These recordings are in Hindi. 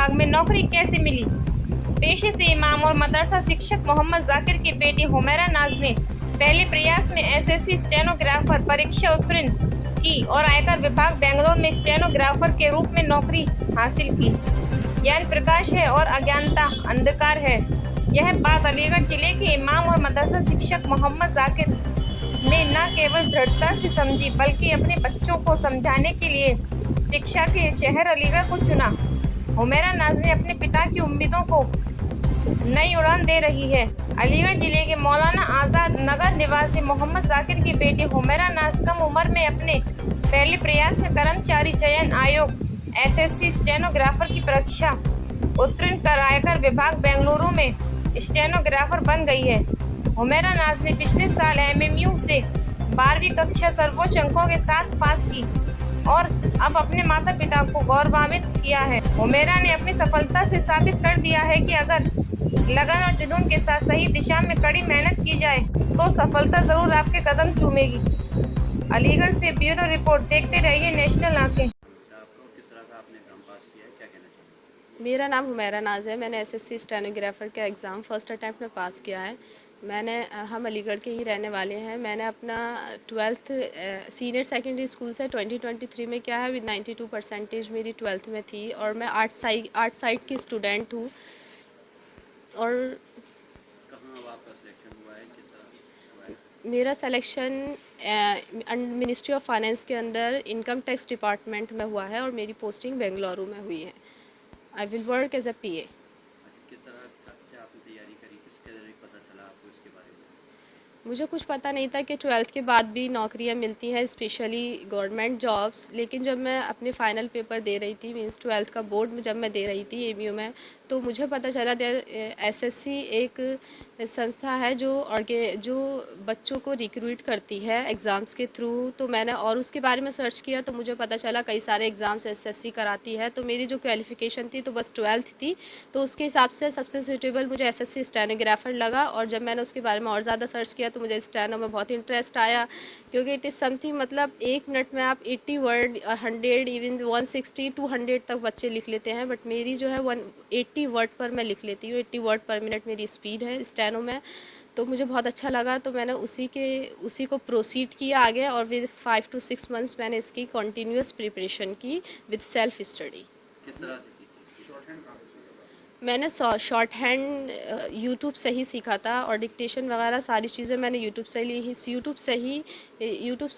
विभाग में नौकरी कैसे मिली। पेशे से इमाम और मदरसा शिक्षक मोहम्मद जाकिर की बेटी हुमैरा नाज ने पहले प्रयास में एसएससी स्टेनोग्राफर परीक्षा उत्तीर्ण की और आयकर विभाग बेंगलोर में स्टेनोग्राफर के रूप में नौकरी हासिल की। ज्ञान प्रकाश है और अज्ञानता अंधकार है। यह बात अलीगढ़ जिले के इमाम और मदरसा शिक्षक मोहम्मद जाकिर ने न केवल दृढ़ता से समझी बल्कि अपने बच्चों को समझाने के लिए शिक्षा के शहर अलीगढ़ को चुना। हुमैरा नाज ने अपने पिता की उम्मीदों को नई उड़ान दे रही है। अलीगढ़ जिले के मौलाना आजाद नगर निवासी मोहम्मद जाकिर की बेटी हुमैरा नाज कम उम्र में अपने पहले प्रयास में कर्मचारी चयन आयोग एसएससी स्टेनोग्राफर की परीक्षा उत्तीर्ण कर आयकर विभाग बेंगलुरु में स्टेनोग्राफर बन गई है। हुमैरा नाज ने पिछले साल एमएमयू से 12वीं कक्षा सर्वोच्च अंकों के साथ पास की और अब अपने माता पिता को गौरवान्वित किया है। हुमैरा ने अपनी सफलता से साबित कर दिया है कि अगर लगन और जुनून के साथ सही दिशा में कड़ी मेहनत की जाए तो सफलता जरूर आपके कदम चूमेगी। अलीगढ़ से ब्यूरो रिपोर्ट, देखते रहिए नेशनल आंखें। मेरा नाम हुमैरा नाज है। मैंने एसएससी स्टेनोग्राफर का एग्ज़ाम फर्स्ट अटैम्प्ट में पास किया है। हम अलीगढ़ के ही रहने वाले हैं। मैंने अपना 12th सीनियर सेकेंडरी स्कूल से 2023 में किया है विद 92% मेरी 12th में थी और मैं आर्ट साइड की स्टूडेंट हूँ। और कहाँ आपका सिलेक्शन हुआ है, किस तरह हुआ है? मेरा सिलेक्शन मिनिस्ट्री ऑफ फाइनेंस के अंदर इनकम टैक्स डिपार्टमेंट में हुआ है और मेरी पोस्टिंग बेंगलुरु में हुई है। I will work as a PA। किस तरह से आपने तैयारी करी, किसके जरिए पता चला आपको इसके बारे में? मुझे कुछ पता नहीं था कि 12th के बाद भी नौकरियां मिलती हैं, स्पेशली गवर्नमेंट जॉब्स। लेकिन जब मैं अपने फ़ाइनल पेपर दे रही थी, मींस 12th का बोर्ड में जब मैं दे रही थी एमयू में, तो मुझे पता चला एसएससी एक संस्था है जो बच्चों को रिक्रूट करती है एग्ज़ाम्स के थ्रू। तो मैंने और उसके बारे में सर्च किया तो मुझे पता चला कई सारे एग्ज़ाम्स एसएससी कराती है। तो मेरी जो क्वालिफ़िकेशन थी तो बस 12th थी, तो उसके हिसाब से सबसे सूटेबल मुझे एसएससी स्टेनोग्राफर लगा। और जब मैंने उसके बारे में और ज़्यादा सर्च किया तो मुझे स्टेनो में बहुत इंटरेस्ट आया, क्योंकि इट इज़ समथिंग, मतलब 1 मिनट में आप 80 वर्ड और 100 इवन 160 200 तक बच्चे लिख लेते हैं, बट मेरी जो है 180 वर्ड पर मैं लिख लेती हूँ। 80 वर्ड पर मिनट मेरी स्पीड है स्टेनो में। तो मुझे बहुत अच्छा लगा, तो मैंने उसी को प्रोसीड किया आगे और विद 5 to 6 मंथ्स मैंने इसकी कंटिन्यूस प्रिपरेशन की विद सेल्फ स्टडी। किस तरह से की थी? मैंने शॉर्ट हैंड यूट्यूब से ही सीखा था और डिक्टेशन वगैरह सारी चीज़ें मैंने यूट्यूब से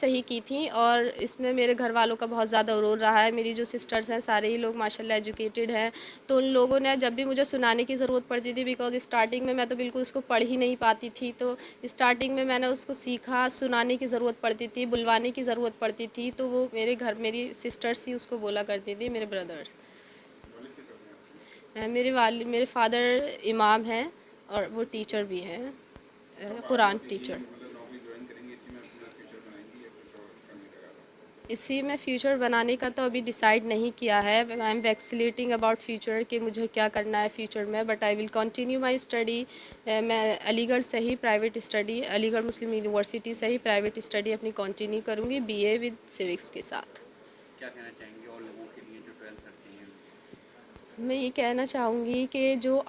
ही की थी। और इसमें मेरे घर वालों का बहुत ज़्यादा रोल रहा है। मेरी जो सिस्टर्स हैं सारे ही लोग माशाल्लाह एजुकेटेड हैं, तो उन लोगों ने जब भी मुझे सुनाने की ज़रूरत पड़ती थी, बिकॉज स्टार्टिंग में मैं तो बिल्कुल उसको पढ़ ही नहीं पाती थी, तो स्टार्टिंग में मैंने उसको सीखा। सुनाने की ज़रूरत पड़ती थी, बुलवाने की ज़रूरत पड़ती थी, तो वो मेरी सिस्टर्स ही उसको बोला करती थी, मेरे ब्रदर्स। मेरे फादर इमाम हैं और वो टीचर भी हैं, कुरान टीचर। इसी में फ्यूचर बनाने का तो अभी डिसाइड नहीं किया है। आई एम वैक्सीलेटिंग अबाउट फ्यूचर कि मुझे क्या करना है फ्यूचर में, but I will continue my study. मैं अलीगढ़ से ही प्राइवेट स्टडी, अलीगढ़ मुस्लिम यूनिवर्सिटी से ही प्राइवेट स्टडी अपनी कंटिन्यू करूँगी, BA विद सिविक्स के साथ। क्या कहना चाहेंगे और लोगों के लिए जो 12th करते हैं? मैं ये कहना चाहूँगी कि जो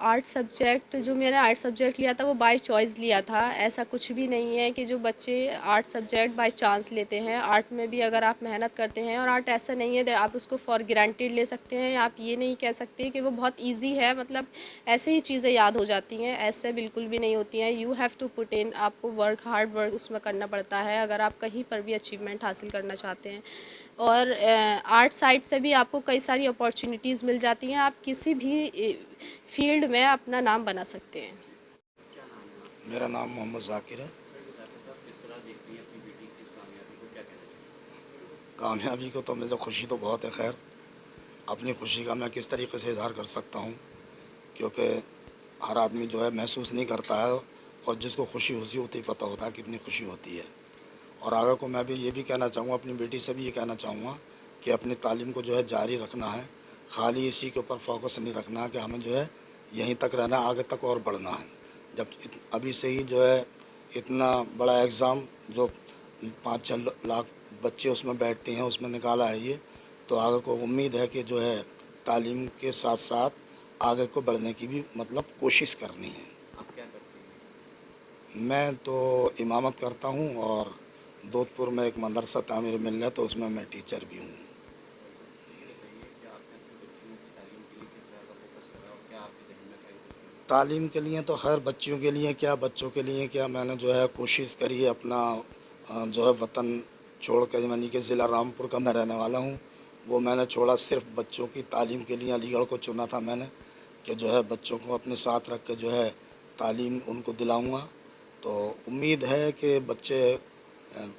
मैंने आर्ट सब्जेक्ट लिया था वो बाय चॉइस लिया था। ऐसा कुछ भी नहीं है कि जो बच्चे आर्ट सब्जेक्ट बाय चांस लेते हैं। आर्ट में भी अगर आप मेहनत करते हैं, और आर्ट ऐसा नहीं है आप उसको फॉर ग्रांटेड ले सकते हैं। आप ये नहीं कह सकते कि वो बहुत ईजी है, मतलब ऐसे ही चीज़ें याद हो जाती हैं, ऐसे बिल्कुल भी नहीं होती हैं। You have to put in, आपको हार्ड वर्क उसमें करना पड़ता है अगर आप कहीं पर भी अचीवमेंट हासिल करना चाहते हैं। और आर्ट साइड से भी आपको कई सारी अपॉर्चुनिटीज़ मिल जाती हैं, आप किसी भी फील्ड में अपना नाम बना सकते हैं। मेरा नाम मोहम्मद जाकिर है। किस तरह देखती हैं अपनी बेटी की इस कामयाबी को, क्या कहना चाहेंगे? कामयाबी को तो मुझे खुशी तो बहुत है, खैर अपनी खुशी का मैं किस तरीके से इजहार कर सकता हूँ, क्योंकि हर आदमी जो है महसूस नहीं करता है, और जिसको खुशी होती पता होता है कितनी खुशी होती है। और आगे को मैं भी ये भी कहना चाहूँगा, अपनी बेटी से भी ये कहना चाहूँगा कि अपनी तालीम को जो है जारी रखना है, खाली इसी के ऊपर फोकस नहीं रखना है कि हमें जो है यहीं तक रहना, आगे तक और बढ़ना है। जब अभी से ही जो है इतना बड़ा एग्ज़ाम जो 5-6 लाख बच्चे उसमें बैठते हैं उसमें निकाला है ये, तो आगे को उम्मीद है कि जो है तालीम के साथ साथ आगे को बढ़ने की भी मतलब कोशिश करनी है। आप क्या करते हैं? मैं तो इमामत करता हूँ और दोधपुर में एक मदरसा तामीर मिल है तो उसमें मैं टीचर भी हूँ। ये बताइए कि आपने अपने बच्चों की तालीम के लिए किस तरह का फोकस करा और क्या आपके ज़हन में था ये बच्चों तालीम के लिए तो खैर बच्चियों के लिए क्या, बच्चों के लिए क्या, मैंने जो है कोशिश करी है अपना जो है वतन छोड़ कर, यानी कि ज़िला रामपुर का मैं रहने वाला हूँ, वो मैंने छोड़ा सिर्फ बच्चों की तालीम के लिए। अलीगढ़ को चुना था मैंने कि जो है बच्चों को अपने साथ रख के जो है तालीम उनको दिलाऊंगा। तो उम्मीद है कि बच्चे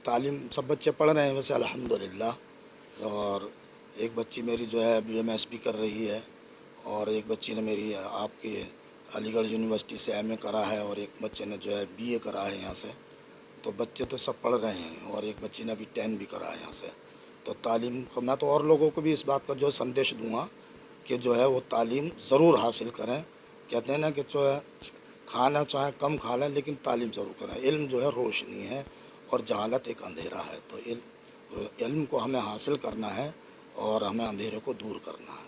तालीम, सब बच्चे पढ़ रहे हैं वैसे अल्हम्दुलिल्लाह। और एक बच्ची मेरी जो है BMSB कर रही है और एक बच्ची ने मेरी आपकी अलीगढ़ यूनिवर्सिटी से MA करा है और एक बच्चे ने जो है BA करा है यहाँ से। तो बच्चे तो सब पढ़ रहे हैं और एक बच्ची ने अभी 10 भी करा है यहाँ से। तो तालीम को मैं तो और लोगों को भी इस बात का जो संदेश दूंगा कि जो है वो तालीम ज़रूर हासिल करें। कहते हैं ना कि जो है खाना चाहे कम खा लें लेकिन तालीम ज़रूर करें। इल्म जो है रोशनी है और जहालत एक अंधेरा है। तो इल्म को हमें हासिल करना है और हमें अंधेरे को दूर करना है।